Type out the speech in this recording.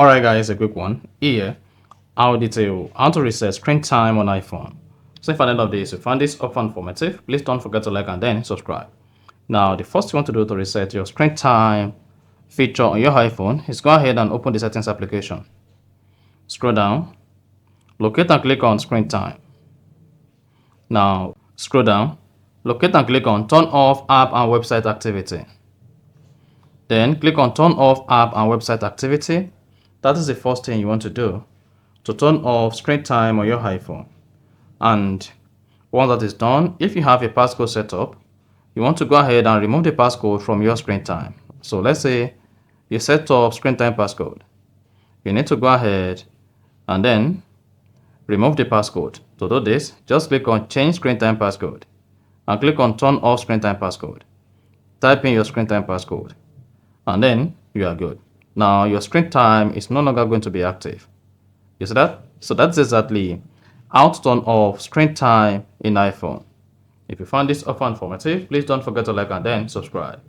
Alright guys, a quick one. Here, I'll detail how to reset screen time on iPhone. So if at the end of this you found this often informative, please don't forget to like and then subscribe. Now, the first thing you want to do to reset your screen time feature on your iPhone is go ahead and open the settings application. Scroll down, locate and click on screen time. Now, scroll down, locate and click on turn off app and website activity. Then click on turn off app and website activity. That is the first thing you want to do to turn off screen time on your iPhone. And once that is done, if you have a passcode set up, you want to go ahead and remove the passcode from your screen time. So let's say you set up screen time passcode. You need to go ahead and then remove the passcode. To do this, just click on change screen time passcode and click on turn off screen time passcode. Type in your screen time passcode and then you are good. Now your screen time is no longer going to be active. You see that? So that's exactly how to turn off screen time in iPhone. If you found this offer informative, please don't forget to like and then subscribe.